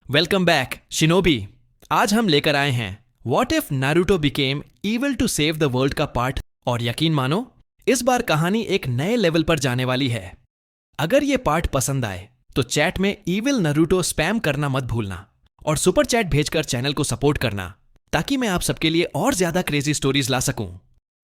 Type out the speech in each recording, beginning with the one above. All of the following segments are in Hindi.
Welcome back shinobi. आज हम लेकर आए हैं what if Naruto became evil to save the world का पार्ट। और यकीन मानो इस बार कहानी एक नए लेवल पर जाने वाली है। अगर ये पार्ट पसंद आए तो चैट में इविल नारुतो स्पैम करना मत भूलना और सुपर चैट भेजकर चैनल को सपोर्ट करना ताकि मैं आप सबके लिए और ज्यादा क्रेजी स्टोरीज ला सकूं।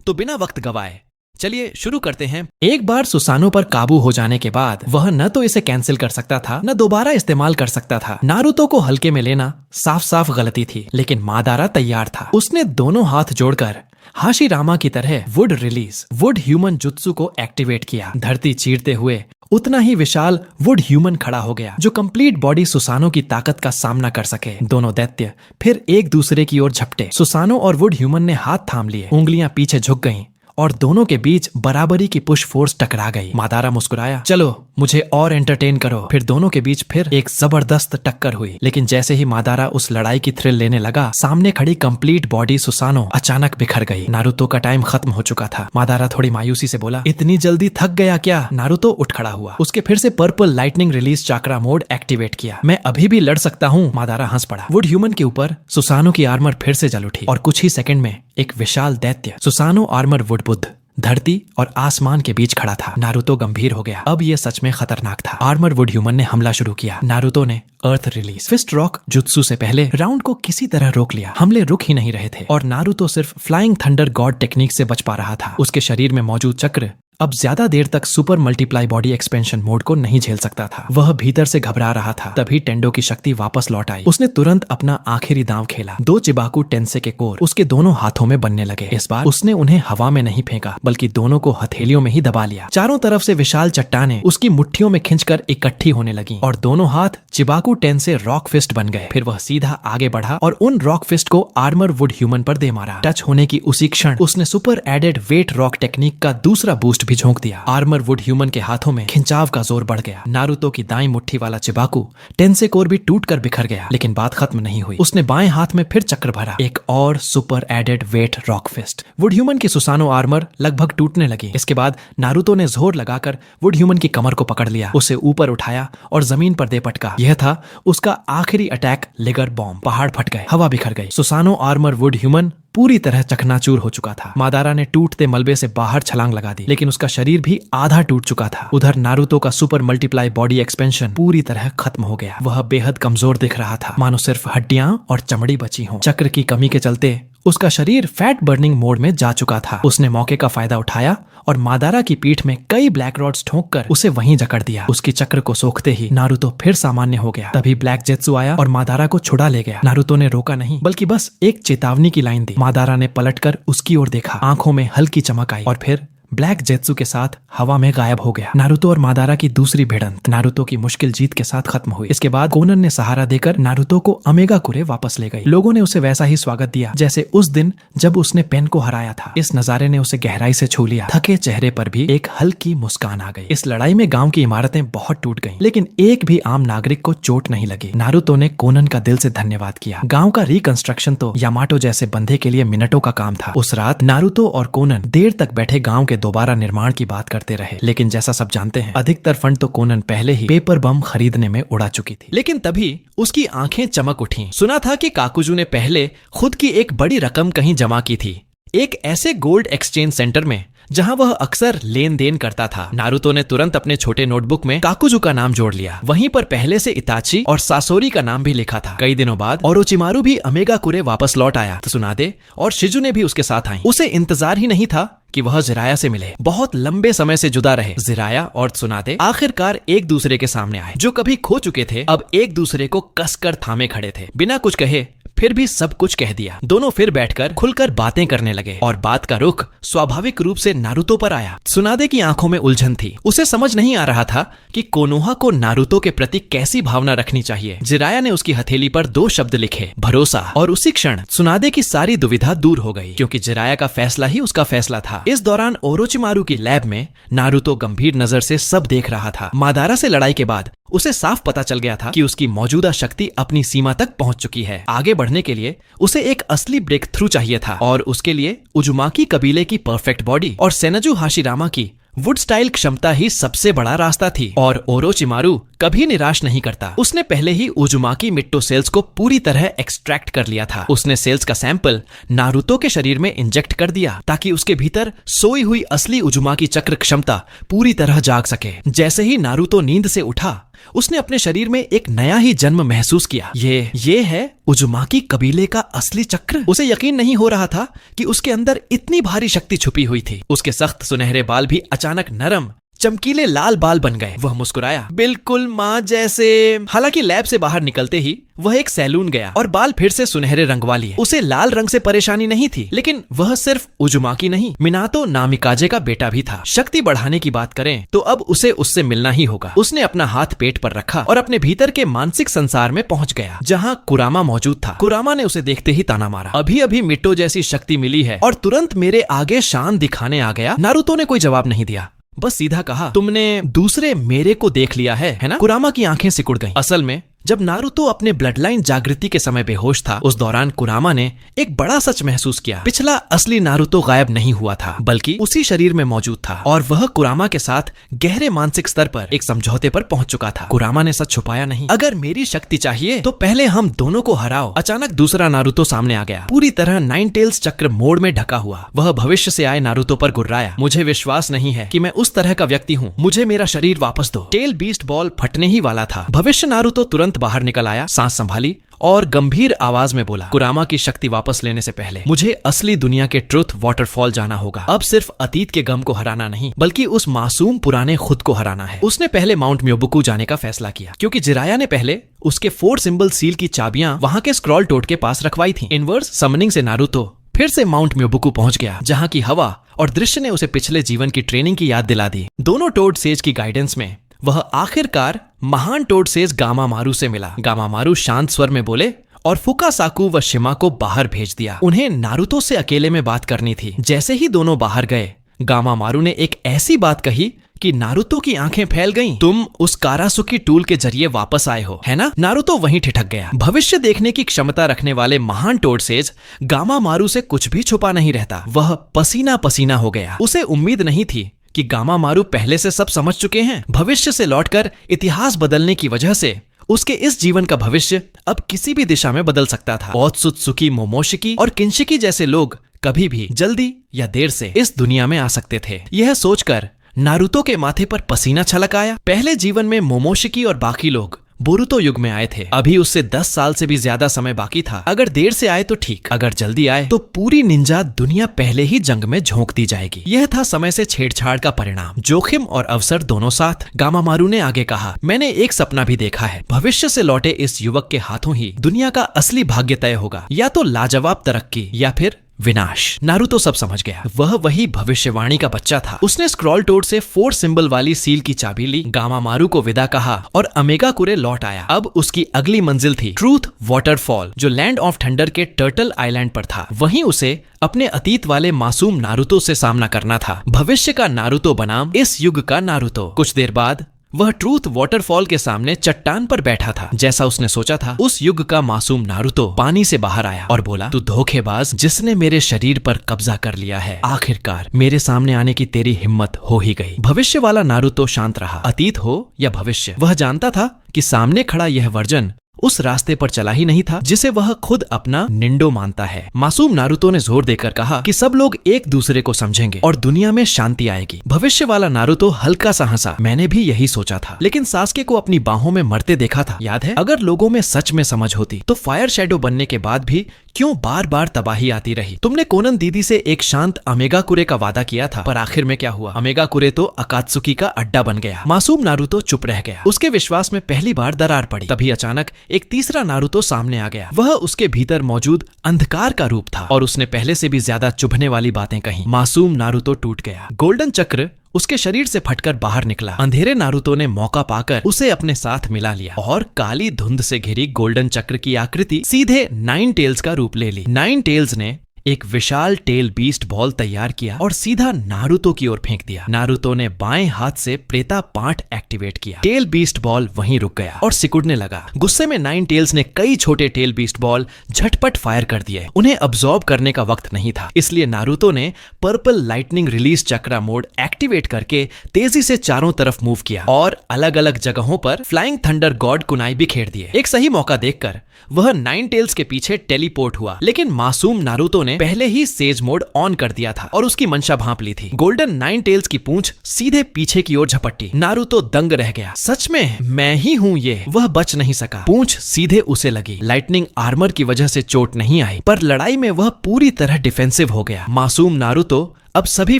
तो बिना वक्त गवाए चलिए शुरू करते हैं। एक बार सुसानो पर काबू हो जाने के बाद वह न तो इसे कैंसिल कर सकता था न दोबारा इस्तेमाल कर सकता था। नारुतो को हल्के में लेना साफ साफ गलती थी, लेकिन मादारा तैयार था। उसने दोनों हाथ जोड़कर हाशिरामा की तरह वुड ह्यूमन जुत्सु को एक्टिवेट किया। धरती चीरते हुए उतना ही विशाल वुड ह्यूमन खड़ा हो गया जो कंप्लीट बॉडी सुसानो की ताकत का सामना कर सके। दोनों दैत्य फिर एक दूसरे की ओर झपटे। सुसानो और वुड ह्यूमन ने हाथ थाम लिए, उंगलियां पीछे झुक गईं और दोनों के बीच बराबरी की पुश फोर्स टकरा गई। मादारा मुस्कुराया, चलो मुझे और एंटरटेन करो। फिर दोनों के बीच फिर एक जबरदस्त टक्कर हुई, लेकिन जैसे ही मादारा उस लड़ाई की थ्रिल लेने लगा, सामने खड़ी कंप्लीट बॉडी सुसानो अचानक बिखर गई। नारुतो का टाइम खत्म हो चुका था। मादारा थोड़ी मायूसी से बोला, इतनी जल्दी थक गया क्या? नारुतो उठ खड़ा हुआ। उसके फिर से purple lightning release chakra mode activate किया। मैं अभी भी लड़ सकता हूँ। मादारा हंस पड़ा। वुड ह्यूमन के ऊपर सुसानो की आर्मर फिर से जल उठी और कुछ ही सेकंड में एक विशाल दैत्य सुसानो आर्मर वुड बुद्ध धरती और आसमान के बीच खड़ा था। नारुतो गंभीर हो गया। अब ये सच में खतरनाक था। आर्मर वुड ह्यूमन ने हमला शुरू किया। नारुतो ने अर्थ रिलीज फिस्ट रॉक जुत्सु से पहले राउंड को किसी तरह रोक लिया। हमले रुक ही नहीं रहे थे और नारुतो सिर्फ फ्लाइंग थंडर गॉड टेक्निक से बच पा रहा था। उसके शरीर में मौजूद चक्र अब ज्यादा देर तक super multiply body expansion mode को नहीं झेल सकता था। वह भीतर से घबरा रहा था। तभी टेंडो की शक्ति वापस लौट आई। उसने तुरंत अपना आखिरी दांव खेला। 2 चिबाकू टेंसे के कोर उसके दोनों हाथों में बनने लगे। इस बार उसने उन्हें हवा में नहीं फेंका बल्कि दोनों को हथेलियों में ही दबा लिया। चारों तरफ से विशाल चट्टानें उसकी मुट्ठियों में खिंचकर इकट्ठी होने लगी और दोनों हाथ चिबाकू टेंसे रॉक फिस्ट बन गए। फिर वह सीधा आगे बढ़ा और उन रॉक फिस्ट को आर्मर वुड ह्यूमन पर दे मारा। टच होने की उसी क्षण उसने super added weight rock technique का दूसरा बूस्ट भी झोंक दिया। आर्मर वुड ह्यूमन के हाथों में खिंचाव का जोर बढ़ गया। नारुतो की दाईं मुट्ठी वाला चिबाकू टेंसे कोर भी टूटकर बिखर गया, लेकिन बात खत्म नहीं हुई। उसने बाएं हाथ में फिर चक्र भरा, एक और super added weight rock fist. Wood human की सुसानो आर्मर लगभग टूटने लगी। इसके बाद नारुतो ने जोर लगाकर वुड ह्यूमन की कमर को पकड़ लिया, उसे ऊपर उठाया और जमीन पर दे पटका। यह था उसका आखिरी अटैक, लिगर बॉम्ब। पहाड़ फट गए, हवा बिखर गई। सुसानो आर्मर वुड ह्यूमन पूरी तरह चकनाचूर हो चुका था। मादारा ने टूटते मलबे से बाहर छलांग लगा दी, लेकिन उसका शरीर भी आधा टूट चुका था। उधर नारुतो का सुपर मल्टीप्लाई बॉडी एक्सपेंशन पूरी तरह खत्म हो गया। वह बेहद कमजोर दिख रहा था, मानो सिर्फ हड्डियां और चमड़ी बची हों। चक्र की कमी के चलते उसका शरीर फैट बर्निंग मोड में जा चुका था। उसने मौके का फायदा उठाया और मादारा की पीठ में कई ब्लैक रॉड्स ठोंककर उसे वहीं जकड़ दिया। उसकी चक्र को सोखते ही नारुतो फिर सामान्य हो गया। तभी ब्लैक जेत्सु आया और मादारा को छुड़ा ले गया। नारुतो ने रोका नहीं बल्कि बस एक चेतावनी की लाइन दी। मादारा ने पलटकर उसकी ओर देखा, आंखों में हल्की चमक आई और फिर ब्लैक जेत्सु के साथ हवा में गायब हो गया। नारुतो और मादारा की दूसरी भिड़ंत नारुतो की मुश्किल जीत के साथ खत्म हुई। इसके बाद कोनन ने सहारा देकर नारुतो को अमेगा कुरे वापस ले गई। लोगों ने उसे वैसा ही स्वागत दिया जैसे उस दिन जब उसने पेन को हराया था। इस नजारे ने उसे गहराई से छू लिया। थके चेहरे पर भी एक हल्की मुस्कान आ गई। इस लड़ाई में गांव की इमारतें बहुत टूट गईं, लेकिन एक भी आम नागरिक को चोट नहीं लगी। नारुतो ने कोनन का दिल से धन्यवाद किया। गांव का रिकंस्ट्रक्शन तो यामाटो जैसे बंधे के लिए मिनटों का काम था। उस रात नारुतो और कोनन देर तक बैठे गांव के दोबारा निर्माण की बात करते रहे, लेकिन जैसा सब जानते हैं अधिकतर फंड तो कोनन पहले ही पेपर बम खरीदने में उड़ा चुकी थी। लेकिन तभी उसकी आंखें चमक उठी। सुना था कि काकुजू ने पहले खुद की एक बड़ी रकम कहीं जमा की थी, एक ऐसे गोल्ड एक्सचेंज सेंटर में जहां वह अक्सर लेन देन करता था। नारुतो ने तुरंत अपने छोटे नोटबुक में काकुजू का नाम जोड़ लिया। वहीं पर पहले से इताची और सासोरी का नाम भी लिखा था। कई दिनों बाद ओरोचिमारू भी अमेगा कुरे वापस लौट आया। त्सुनादे और शिजुने भी उसके साथ आई। उसे इंतजार ही नहीं था कि वह जिराया से मिले। बहुत लंबे समय से जुदा रहे जिराया और त्सुनादे आखिरकार एक दूसरे के सामने आए। जो कभी खो चुके थे अब एक दूसरे को कसकर थामे खड़े थे। बिना कुछ कहे फिर भी सब कुछ कह दिया। दोनों फिर बैठकर खुलकर बातें करने लगे और बात का रुख स्वाभाविक रूप से नारुतो पर आया। त्सुनादे की आंखों में उलझन थी। उसे समझ नहीं आ रहा था कि कोनोहा को नारुतो के प्रति कैसी भावना रखनी चाहिए। जिराया ने उसकी हथेली पर 2 शब्द लिखे, भरोसा, और उसी क्षण त्सुनादे की सारी दुविधा दूर हो गई, क्योंकि जिराया का फैसला ही उसका फैसला था। इस दौरान ओरोचिमारू की लैब में नारुतो गंभीर नजर से सब देख रहा था। मादारा से लड़ाई के बाद उसे साफ पता चल गया था कि उसकी मौजूदा शक्ति अपनी सीमा तक पहुंच चुकी है। आगे बढ़ने के लिए उसे एक असली ब्रेक थ्रू चाहिए था और उसके लिए उजुमाकी कबीले की परफेक्ट बॉडी और सेनजू हाशिरामा की वुड स्टाइल क्षमता ही सबसे बड़ा रास्ता थी और ओरोचिमारू कभी निराश नहीं करता। उसने पहले ही उजुमाकी मिट्टो सेल्स को पूरी तरह एक्सट्रैक्ट कर लिया था। उसने सेल्स का सैंपल नारुतो के शरीर में इंजेक्ट कर दिया ताकि उसके भीतर सोई हुई असली उजुमाकी चक्र क्षमता पूरी तरह जाग सके। जैसे ही नारुतो नींद से उठा, उसने अपने शरीर में एक नया ही जन्म महसूस किया। ये है उजुमाकी कबीले का असली चक्र। उसे यकीन नहीं हो रहा था कि उसके अंदर इतनी भारी शक्ति छुपी हुई थी। उसके सख्त सुनहरे बाल भी अचानक नरम चमकीले लाल बाल बन गए। वह मुस्कुराया, बिल्कुल माँ जैसे। हालांकि लैब से बाहर निकलते ही वह एक सैलून गया और बाल फिर से सुनहरे रंग वाली है। उसे लाल रंग से परेशानी नहीं थी, लेकिन वह सिर्फ उजुमाकी नहीं, मिनातो नामिकाजे का बेटा भी था। शक्ति बढ़ाने की बात करें तो अब उसे उससे मिलना ही होगा। उसने अपना हाथ पेट पर रखा और अपने भीतर के मानसिक संसार में पहुंच गया, जहां कुरामा मौजूद था। कुरामा ने उसे देखते ही ताना मारा, अभी अभी मिट्टो जैसी शक्ति मिली है और तुरंत मेरे आगे शान दिखाने आ गया। नारुतो ने कोई जवाब नहीं दिया, बस सीधा कहा, तुमने दूसरे मेरे को देख लिया है ना? कुरामा की आंखें सिकुड़ गईं। असल में जब नारुतो अपने ब्लड लाइन जागृति के समय बेहोश था, उस दौरान कुरामा ने एक बड़ा सच महसूस किया। पिछला असली नारुतो गायब नहीं हुआ था, बल्कि उसी शरीर में मौजूद था और वह कुरामा के साथ गहरे मानसिक स्तर पर एक समझौते पर पहुंच चुका था। कुरामा ने सच छुपाया नहीं, अगर मेरी शक्ति चाहिए तो पहले हम दोनों को हराओ। अचानक दूसरा नारुतो सामने आ गया, पूरी तरह नाइन टेल्स चक्र मोड़ में ढका हुआ। वह भविष्य से आए नारुतो पर गुर्राया, मुझे विश्वास नहीं है कि मैं उस तरह का व्यक्ति हूँ, मुझे मेरा शरीर वापस दो। टेल बीस्ट बॉल फटने ही वाला था। भविष्य नारुतो तुरंत बाहर निकल आया, सांस संभाली और गंभीर आवाज में बोला, कुरामा की शक्ति वापस लेने से पहले मुझे असली दुनिया के ट्रुथ वाटरफॉल जाना होगा। अब सिर्फ अतीत के गम को हराना नहीं, बल्कि उस मासूम पुराने खुद को हराना है। उसने पहले माउंट म्योबुकू जाने का फैसला किया, क्योंकि जिराया ने पहले उसके 4 सिंबल सील की चाबियां वहां के स्क्रॉल टोड के पास रखवाई थी। इनवर्स समनिंग से नारुतो फिर से माउंट म्योबुकू पहुंच गया, जहां की हवा और दृश्य ने उसे पिछले जीवन की ट्रेनिंग की याद दिला दी। दोनों टोड सेज की गाइडेंस में वह आखिरकार महान टोड सेज गामामारू से मिला। गामामारू शांत स्वर में बोले और फुकासाकु व शिमा को बाहर भेज दिया। उन्हें नारुतो से अकेले में बात करनी थी। जैसे ही दोनों बाहर गए, गामामारू ने एक ऐसी बात कही कि नारुतो की आंखें फैल गईं। तुम उस कारासुकी टूल के जरिए वापस आए हो, है ना? नारुतो वहीं ठिठक गया। भविष्य देखने की क्षमता रखने वाले महान टोड सेज गामामारू से कुछ भी छुपा नहीं रहता। वह पसीना पसीना हो गया। उसे उम्मीद नहीं थी कि गामामारू पहले से सब समझ चुके हैं। भविष्य से लौटकर इतिहास बदलने की वजह से उसके इस जीवन का भविष्य अब किसी भी दिशा में बदल सकता था। ओत्सुत्सुकी, मोमोशिकी और किंशिकी जैसे लोग कभी भी जल्दी या देर से इस दुनिया में आ सकते थे। यह सोचकर नारुतो के माथे पर पसीना छलक आया। पहले जीवन में मोमोशिकी और बाकी लोग बोरुतो युग में आए थे। अभी उससे 10 साल से भी ज्यादा समय बाकी था। अगर देर से आए तो ठीक, अगर जल्दी आए तो पूरी निंजा दुनिया पहले ही जंग में झोंक दी जाएगी। यह था समय से छेड़छाड़ का परिणाम, जोखिम और अवसर दोनों साथ। गामामारू ने आगे कहा, मैंने एक सपना भी देखा है। भविष्य से लौटे इस युवक के हाथों ही दुनिया का असली भाग्य तय होगा, या तो लाजवाब तरक्की या फिर विनाश। नारुतो सब समझ गया। वह वही भविष्यवाणी का बच्चा था। उसने स्क्रॉल टोड से 4 सिंबल वाली सील की चाबी ली, गामामारू को विदा कहा और अमेगाकुरे लौट आया। अब उसकी अगली मंजिल थी ट्रूथ वाटरफॉल, जो लैंड ऑफ थंडर के टर्टल आइलैंड पर था। वहीं उसे अपने अतीत वाले मासूम नारुतो से सामना करना था। भविष्य का नारुतो बनाम इस युग का नारुतो। कुछ देर बाद वह ट्रूथ वाटरफॉल के सामने चट्टान पर बैठा था। जैसा उसने सोचा था, उस युग का मासूम नारुतो पानी से बाहर आया और बोला, तू धोखेबाज जिसने मेरे शरीर पर कब्जा कर लिया है, आखिरकार मेरे सामने आने की तेरी हिम्मत हो ही गई। भविष्य वाला नारुतो शांत रहा। अतीत हो या भविष्य, वह जानता था कि सामने खड़ा यह वर्जन उस रास्ते पर चला ही नहीं था जिसे वह खुद अपना निंडो मानता है। मासूम नारुतो ने जोर देकर कहा कि सब लोग एक दूसरे को समझेंगे और दुनिया में शांति आएगी। भविष्य वाला नारुतो हल्का सा हंसा, मैंने भी यही सोचा था, लेकिन सास्के को अपनी बाहों में मरते देखा था, याद है? अगर लोगों में सच में समझ होती तो फायर शैडो बनने के बाद भी क्यों बार बार तबाही आती रही? तुमने कोनन दीदी से एक शांत अमेगाकुरे का वादा किया था, पर आखिर में क्या हुआ? अमेगाकुरे तो अकात्सुकी का अड्डा बन गया। मासूम नारुतो चुप रह गया। उसके विश्वास में पहली बार दरार पड़ी। तभी अचानक एक तीसरा नारुतो सामने आ गया। वह उसके भीतर मौजूद अंधकार का रूप था और उसने पहले से भी ज्यादा चुभने वाली बातें कही। मासूम नारुतो टूट गया। गोल्डन चक्र उसके शरीर से फटकर बाहर निकला। अंधेरे नारुतो ने मौका पाकर उसे अपने साथ मिला लिया और काली धुंध से घिरी गोल्डन चक्र की आकृति सीधे 9 टेल्स का रूप ले ली। 9 टेल्स ने एक विशाल टेल बीस्ट बॉल तैयार किया और सीधा नारुतो की ओर फेंक दिया। नारुतो ने बाएं हाथ से प्रेता पाठ एक्टिवेट किया। टेल बीस्ट बॉल वहीं रुक गया और सिकुड़ने लगा। गुस्से में नाइन टेल्स ने कई छोटे टेल बीस्ट बॉल झटपट फायर कर दिए। उन्हें अब्सॉर्ब करने का वक्त नहीं था, इसलिए नारुतो ने पर्पल लाइटनिंग रिलीज चक्रा मोड एक्टिवेट करके तेजी से चारों तरफ मूव किया और अलग अलग जगहों पर फ्लाइंग थंडर गॉड कुनाई बिखेर दिए। एक सही मौका देखकर वह नाइन टेल्स के पीछे टेलीपोर्ट हुआ, लेकिन मासूम नारुतो ने पहले ही सेज मोड ऑन कर दिया था और उसकी मंशा भांप ली थी। गोल्डन नाइन टेल्स की पूंछ सीधे पीछे की ओर झपट्टी। नारुतो दंग रह गया। सच में मैं ही हूँ ये? वह बच नहीं सका। पूंछ सीधे उसे लगी। लाइटनिंग आर्मर की वजह से चोट नहीं आई, पर लड़ाई में वह पूरी तरह डिफेंसिव हो गया। मासूम नारुतो अब सभी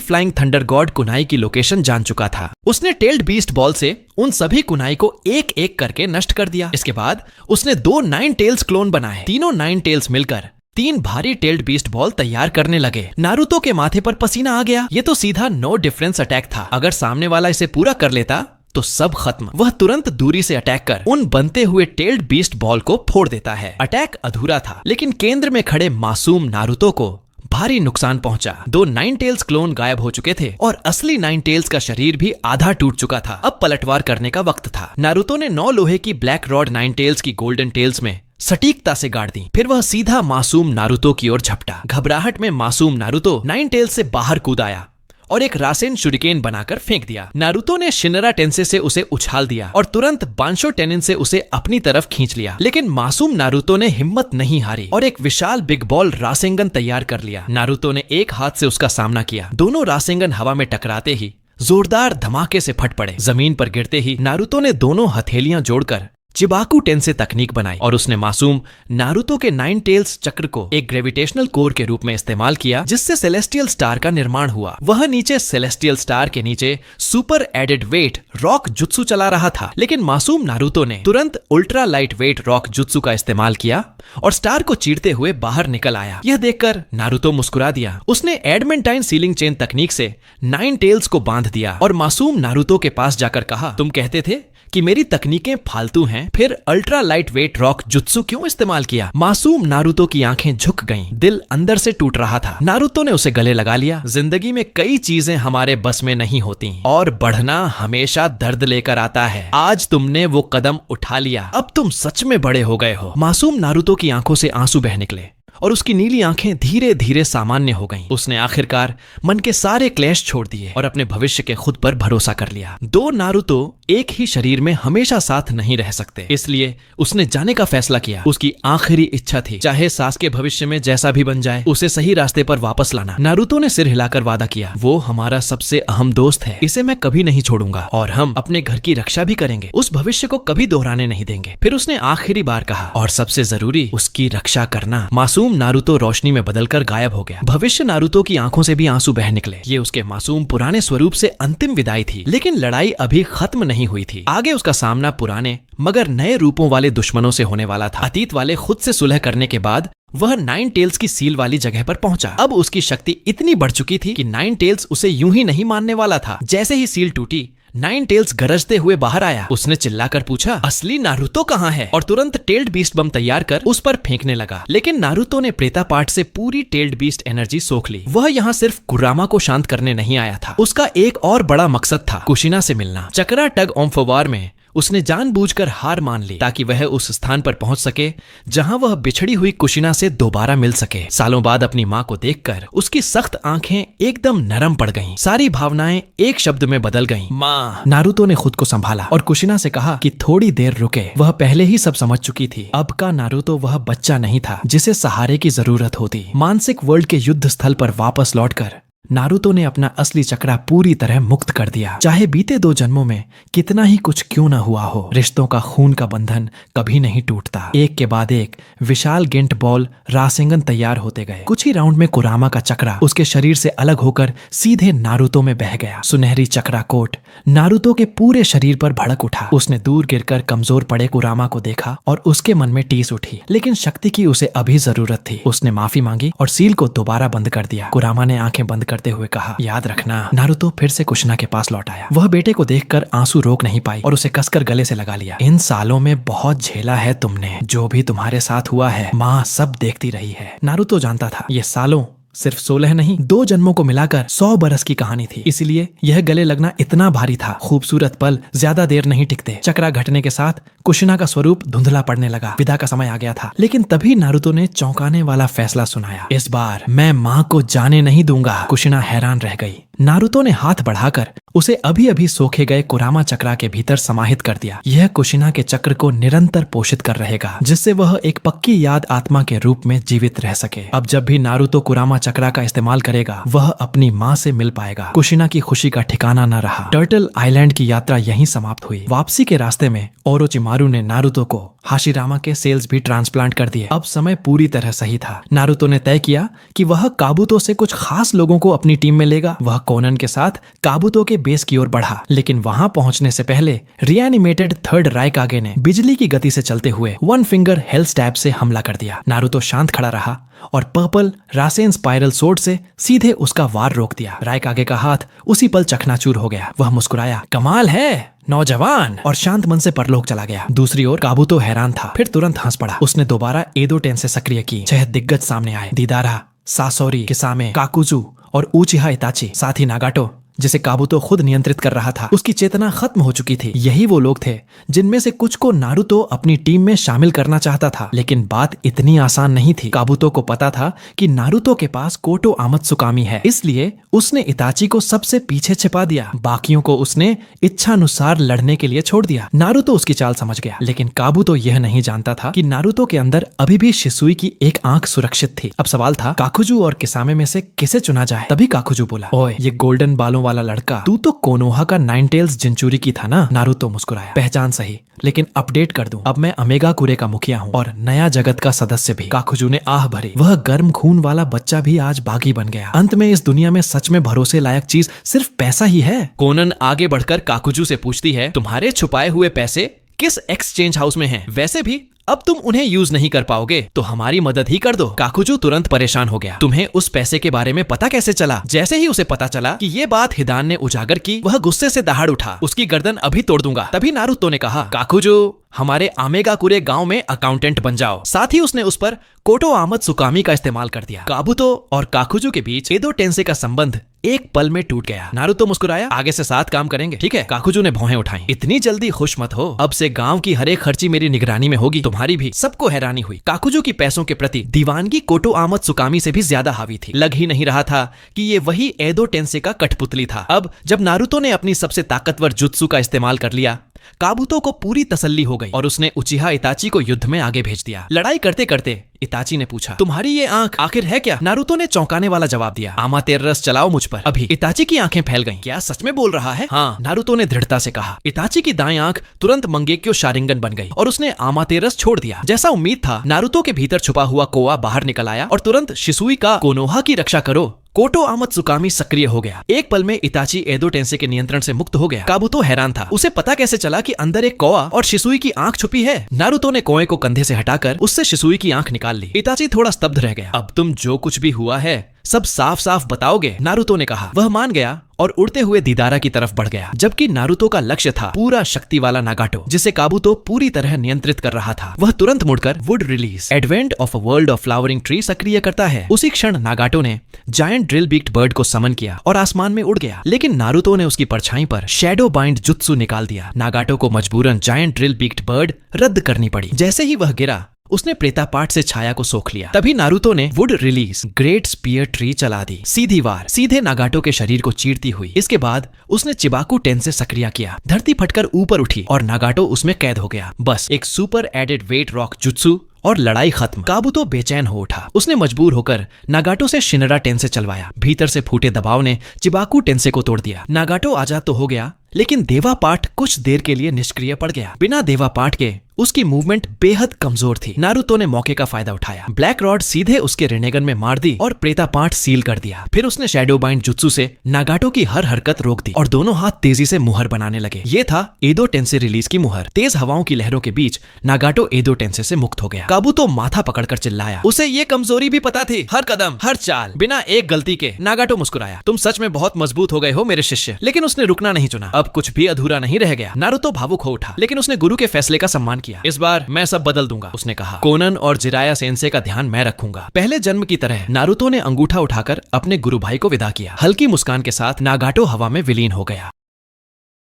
फ्लाइंग थंडर गॉड कुनाई की लोकेशन जान चुका था। उसने टेल्ड बीस्ट बॉल से उन सभी कुनाई को एक एक करके नष्ट कर दिया। इसके बाद उसने 2 नाइन टेल्स क्लोन बनाए। तीनों नाइन टेल्स मिलकर 3 भारी टेल्ड बीस्ट बॉल तैयार करने लगे। नारुतो के माथे पर पसीना आ गया। ये तो सीधा नो डिफरेंस अटैक था। अगर सामने वाला इसे पूरा कर लेता तो सब खत्म। वह तुरंत दूरी से अटैक कर उन बनते हुए टेल्ड बीस्ट बॉल को फोड़ देता है। अटैक अधूरा था, लेकिन केंद्र में खड़े मासूम नारुतो को भारी नुकसान पहुंचा। 2 नाइन टेल्स क्लोन गायब हो चुके थे और असली नाइन टेल्स का शरीर भी आधा टूट चुका था। अब पलटवार करने का वक्त था। नारुतो ने 9 लोहे की ब्लैक रॉड नाइन टेल्स की गोल्डन टेल्स में सटीकता से गाड़ दी। फिर वह सीधा मासूम नारुतो की ओर झपटा। घबराहट में मासूम नारुतो नाइन टेल्स से बाहर कूद आया और एक रासेन शुरिकेन बनाकर फेंक दिया। नारुतो ने शिनरा टेंसे से उसे उछाल दिया और तुरंत बांशो टेनिन से उसे अपनी तरफ खींच लिया। लेकिन मासूम नारुतो ने हिम्मत नहीं हारी और एक विशाल बिग बॉल रासेंगन तैयार कर लिया। नारुतो ने एक हाथ से उसका सामना किया। दोनों रासेंगन हवा में टकराते ही जोरदार धमाके से फट पड़े। जमीन पर गिरते ही नारुतो ने दोनों हथेलियां जोड़कर चिबाकू टेंसे तकनीक बनाई और उसने मासूम नारुतो के नाइन टेल्स चक्र को एक ग्रेविटेशनल कोर के रूप में इस्तेमाल किया, जिससे सेलेस्टियल स्टार का निर्माण हुआ। वह नीचे सेलेस्टियल स्टार के नीचे super added weight rock jutsu चला रहा था, लेकिन मासूम नारुतो ने तुरंत ultra light weight rock jutsu का इस्तेमाल किया और स्टार को चीरते हुए बाहर निकल आया। यह देखकर नारुतो मुस्कुरा दिया। उसने एडमेंटाइन सीलिंग चेन तकनीक से नाइन टेल्स को बांध दिया और मासूम नारुतो के पास जाकर कहा, तुम कहते थे कि मेरी तकनीकें फालतू हैं, फिर ultra light weight rock jutsu क्यों इस्तेमाल किया? मासूम नारुतो की आंखें झुक गईं, दिल अंदर से टूट रहा था। नारुतो ने उसे गले लगा लिया। जिंदगी में कई चीजें हमारे बस में नहीं होती और बढ़ना हमेशा दर्द लेकर आता है। आज तुमने वो कदम उठा लिया, अब तुम सच में बड़े हो गए हो। मासूम नारुतो की आंखों से आंसू बह निकले और उसकी नीली आंखें धीरे धीरे सामान्य हो गईं। उसने आखिरकार मन के सारे क्लेश छोड़ दिए और अपने भविष्य के खुद पर भरोसा कर लिया। 2 नारुतो एक ही शरीर में हमेशा साथ नहीं रह सकते, इसलिए उसने जाने का फैसला किया। उसकी आखिरी इच्छा थी, चाहे सासुके भविष्य में जैसा भी बन जाए, उसे सही रास्ते पर वापस लाना। नारुतो ने सिर हिलाकर वादा किया, वो हमारा सबसे अहम दोस्त है, इसे मैं कभी नहीं छोड़ूंगा और हम अपने घर की रक्षा भी करेंगे। उस भविष्य को कभी दोहराने नहीं देंगे। फिर उसने आखिरी बार कहा, और सबसे जरूरी उसकी रक्षा करना। मासूम नारुतो रोशनी में बदलकर गायब हो गया। भविष्य नारुतो की आंखों से भी आंसू बह निकले। ये उसके मासूम पुराने स्वरूप से अंतिम विदाई थी, लेकिन लड़ाई अभी खत्म नहीं हुई थी। आगे उसका सामना पुराने मगर नए रूपों वाले दुश्मनों से होने वाला था। अतीत वाले खुद से सुलह करने के बाद वह नाइन टेल्स की सील वाली जगह पर पहुंचा। अब उसकी शक्ति इतनी बढ़ चुकी थी कि नाइन टेल्स उसे यूं ही नहीं मानने वाला था। जैसे ही सील टूटी, नाइन टेल्स गरजते हुए बाहर आया। उसने चिल्लाकर पूछा, असली नारुतो कहाँ है? और तुरंत टेल्ड बीस्ट बम तैयार कर उस पर फेंकने लगा। लेकिन नारुतो ने प्रेता पार्ट से पूरी टेल्ड बीस्ट एनर्जी सोख ली। वह यहाँ सिर्फ कुरामा को शांत करने नहीं आया था, उसका एक और बड़ा मकसद था, कुशिना से मिलना। चक्रा टग ओम्फोवार में उसने जानबूझकर हार मान ली ताकि वह उस स्थान पर पहुंच सके जहां वह बिछड़ी हुई कुशिना से दोबारा मिल सके। सालों बाद अपनी मां को देखकर उसकी सख्त आंखें एकदम नरम पड़ गईं। सारी भावनाएं एक शब्द में बदल गईं, मां। नारुतो ने खुद को संभाला और कुशिना से कहा कि थोड़ी देर रुके। वह पहले ही सब समझ चुकी थी। अब का नारुतो वह बच्चा नहीं था जिसे सहारे की जरूरत होती। मानसिक वर्ल्ड के युद्ध स्थल पर वापस लौटकर नारुतो ने अपना असली चक्रा पूरी तरह मुक्त कर दिया। चाहे बीते 2 जन्मों में कितना ही कुछ क्यों न हुआ हो, रिश्तों का खून का बंधन कभी नहीं टूटता। एक के बाद एक विशाल गिंट बॉल रासेंगन तैयार होते गए। कुछ ही राउंड में कुरामा का चक्रा उसके शरीर से अलग होकर सीधे नारुतो में बह गया। सुनहरी चक्रा कोट नारुतो के पूरे शरीर पर भड़क उठा। उसने दूर गिरकर कमजोर पड़े कुरामा को देखा और उसके मन में टीस उठी, लेकिन शक्ति की उसे अभी जरूरत थी। उसने माफी मांगी और सील को दोबारा बंद कर दिया। कुरामा ने आंखें बंद करते हुए कहा, याद रखना। नारुतो फिर से कुशिना के पास लौट आया। वह बेटे को देखकर आंसू रोक नहीं पाई और उसे कसकर गले से लगा लिया। इन सालों में बहुत झेला है तुमने, जो भी तुम्हारे साथ हुआ है माँ सब देखती रही है। नारुतो जानता था ये सालों सिर्फ 16 नहीं, 2 जन्मों को मिलाकर 100 बरस की कहानी थी। इसलिए यह गले लगना इतना भारी था। खूबसूरत पल ज्यादा देर नहीं टिकते। चक्रा घटने के साथ कुशिना का स्वरूप धुंधला पड़ने लगा। विदा का समय आ गया था। लेकिन तभी नारुतो ने चौंकाने वाला फैसला सुनाया। इस बार मैं माँ को जाने नहीं दूंगा। कुशिना हैरान रह गई। नारुतो ने हाथ बढ़ाकर उसे अभी अभी सोखे गए कुरामा चक्रा के भीतर समाहित कर दिया। यह कुशिना के चक्र को निरंतर पोषित कर रहेगा, जिससे वह एक पक्की याद आत्मा के रूप में जीवित रह सके। अब जब भी नारुतो कुरामा चक्रा का इस्तेमाल करेगा, वह अपनी माँ से मिल पाएगा। कुशिना की खुशी का ठिकाना न रहा। टर्टल आइलैंड की यात्रा यहीं समाप्त हुई। वापसी के रास्ते में ओरोचिमारू ने नारुतो को हाशिरामा के सेल्स भी ट्रांसप्लांट कर दिए। अब समय पूरी तरह सही था। नारुतो ने तय किया कि वह काबुतो से कुछ खास लोगों को अपनी टीम में लेगा। वह कोनन के साथ काबुतो के बेस की ओर बढ़ा, लेकिन वहां पहुंचने से पहले रिएनिमेटेड थर्ड राइकागे ने बिजली की गति से चलते हुए वन फिंगर हेल स्टैब से हमला कर दिया। नारुतो शांत खड़ा रहा और पर्पल रासेन स्पाइरल सोर्ड से सीधे उसका वार रोक दिया। राइकागे का हाथ उसी पल चकनाचूर हो गया। वह मुस्कुराया, कमाल है नौजवान, और शांत मन से परलोक चला गया। दूसरी ओर काबुतो हैरान था, फिर तुरंत हंस पड़ा। उसने दोबारा एदो टेंसे सक्रिय की। 6 दिग्गज सामने आए। दीदारा, सासोरी, किसामे, काकुजू और ऊचिहा इताची, साथ ही नागाटो जिसे काबुतो खुद नियंत्रित कर रहा था। उसकी चेतना खत्म हो चुकी थी। यही वो लोग थे जिनमें से कुछ को नारुतो अपनी टीम में शामिल करना चाहता था, लेकिन बात इतनी आसान नहीं थी। काबुतो को पता था कि नारुतो के पास कोटो आमत्सुकामी है, इसलिए उसने इताची को सबसे पीछे छिपा दिया। बाकियों को उसने इच्छानुसार लड़ने के लिए छोड़ दिया। नारुतो उसकी चाल समझ गया, लेकिन काबुतो यह नहीं जानता था कि नारुतो के अंदर अभी भी शिसुई की एक आंख सुरक्षित थी। अब सवाल था काकुजू और किसामे में से किसे चुना जाए। तभी काकुजू बोला, ओए ये गोल्डन बालों वाला लड़का, तू तो कोनोहा का 9 टेल्स जिंचुरी की था ना। नारुतो मुस्कुराया, पहचान सही, लेकिन अपडेट कर दूं, अब मैं अमेगा कुरे का मुखिया हूँ और नया जगत का सदस्य भी। काकुजू ने आह भरी। वह गर्म खून वाला बच्चा भी आज बागी बन गया। अंत में इस दुनिया में सच में भरोसे लायक चीज सिर्फ पैसा ही है। कोनन आगे बढ़कर काकुजू से पूछती है, तुम्हारे छुपाए हुए पैसे किस एक्सचेंज हाउस में हैं? वैसे भी अब तुम उन्हें यूज नहीं कर पाओगे, तो हमारी मदद ही कर दो। काकुजू तुरंत परेशान हो गया। तुम्हें उस पैसे के बारे में पता कैसे चला? जैसे ही उसे पता चला कि ये बात हिदान ने उजागर की, वह गुस्से से दहाड़ उठा। उसकी गर्दन अभी तोड़ दूंगा। तभी नारुतो ने कहा, काकुजू हमारे आमेगाकुरे गांव में अकाउंटेंट बन जाओ। साथ ही उसने उस पर कोटो आमत्सुकामी का इस्तेमाल कर दिया। काबुतो और काकुजू के बीच एदो टेंसे का संबंध एक पल में टूट गया। नारुतो मुस्कुराया, आगे से साथ काम करेंगे, ठीक है? काकुजू ने भौहें उठाई। इतनी जल्दी खुश मत हो, अब से गांव की हर एक खर्ची मेरी निगरानी में होगी, तुम्हारी भी। सबको हैरानी हुई। काकुजू की पैसों के प्रति दीवानगी कोटो आमत्सुकामी से भी ज्यादा हावी थी। लग ही नहीं रहा था कि ये वही एदो टेंसे का कठपुतली था। अब जब नारुतो ने अपनी सबसे ताकतवर जुत्सु का इस्तेमाल कर लिया, काबुतो को पूरी तसल्ली हो गई और उसने उचिहा इताची को युद्ध में आगे भेज दिया। लड़ाई करते करते इताची ने पूछा, तुम्हारी ये आंख आखिर है क्या? नारुतो ने चौंकाने वाला जवाब दिया, आमा तेरस चलाओ मुझ पर। अभी इताची की आंखें फैल गईं। क्या सच में बोल रहा है? हाँ, नारुतो ने दृढ़ता से कहा। इताची की दाएं आंख तुरंत मंगेक्यो शारिंगन बन गई और उसने आमा तेरस छोड़ दिया। जैसा उम्मीद था, नारुतो के भीतर छुपा हुआ कोआ बाहर निकल आया और तुरंत शिसुई का कोनोहा की रक्षा करो कोटो आमत्सुकामी सक्रिय हो गया। एक पल में इताची एदो टेंसे के नियंत्रण से मुक्त हो गया। काबुतो हैरान था। उसे पता कैसे चला कि अंदर एक कोआ और शिसुई की आंख छुपी है? नारुतो ने कोए को कंधे से हटाकर उससे शिसुई की आंख निकाल ली। इताची थोड़ा स्तब्ध रह गया। अब तुम जो कुछ भी हुआ है सब साफ साफ बताओगे? नारुतो ने कहा। वह मान गया और उड़ते हुए दीदारा की तरफ बढ़ गया, जबकि नारुतो का लक्ष्य था पूरा शक्ति वाला नागाटो, जिसे काबुतो पूरी तरह नियंत्रित कर रहा था। वह तुरंत मुड़कर would release advent of a world of flowering tree सक्रिय करता है। उसी क्षण नागाटो ने जायंट ड्रिल बीक्ड बर्ड को समन किया और आसमान में उड़ गया, लेकिन नारुतो ने उसकी परछाई पर शैडो बाइंड जुत्सु निकाल दिया। नागाटो को मजबूरन जायंट ड्रिल बीक्ड बर्ड रद्द करनी पड़ी। जैसे ही वह गिरा, उसने प्रेतापाट से छाया को सोख लिया। तभी नारुतो ने wood release great spear tree चला दी। सीधी वार सीधे नागाटो के शरीर को चीरती हुई। इसके बाद उसने चिबाकू टेंसे सक्रिय किया। धरती फटकर ऊपर उठी और नागाटो उसमें कैद हो गया। बस एक super added weight rock jutsu और लड़ाई खत्म। काबुतो बेचैन हो उठा। उसने मजबूर होकर नागाटो से शिनरा टेंसे चलवाया। भीतर से फूटे दबाव ने चिबाकू टेंसे को तोड़ दिया। नागाटो आजाद तो हो गया, लेकिन देवा पाठ कुछ देर के लिए निष्क्रिय पड़ गया। बिना देवा पाठ के उसकी मूवमेंट बेहद कमजोर थी। नारुतो ने मौके का फायदा उठाया। ब्लैक रॉड सीधे उसके रेनेगन में मार दी और प्रेतापाठ सील कर दिया। फिर उसने शैडो बाइंड जुत्सु से नागाटो की हर हरकत रोक दी और दोनों हाथ तेजी से मुहर बनाने लगे। ये था एदो टेंसे रिलीज की मुहर। तेज हवाओं की लहरों के बीच नागाटो एदो टेंसे से मुक्त हो गया। काबुतो माथा पकड़कर चिल्लाया। उसे ये कमजोरी भी पता थी, हर कदम हर चाल बिना एक गलती के। नागाटो मुस्कुराया। तुम सच में बहुत मजबूत हो गए हो मेरे शिष्य। लेकिन उसने रुकना नहीं चुना। अब कुछ भी अधूरा नहीं रह गया। नारुतो भावुक हो उठा, लेकिन उसने गुरु के फैसले का सम्मान किया। इस बार मैं सब बदल दूंगा, उसने कहा। कोनन और जिराया सेंसे का ध्यान मैं रखूंगा। पहले जन्म की तरह नारुतो ने अंगूठा उठाकर अपने गुरु भाई को विदा किया। हल्की मुस्कान के साथ नागाटो हवा में विलीन हो गया।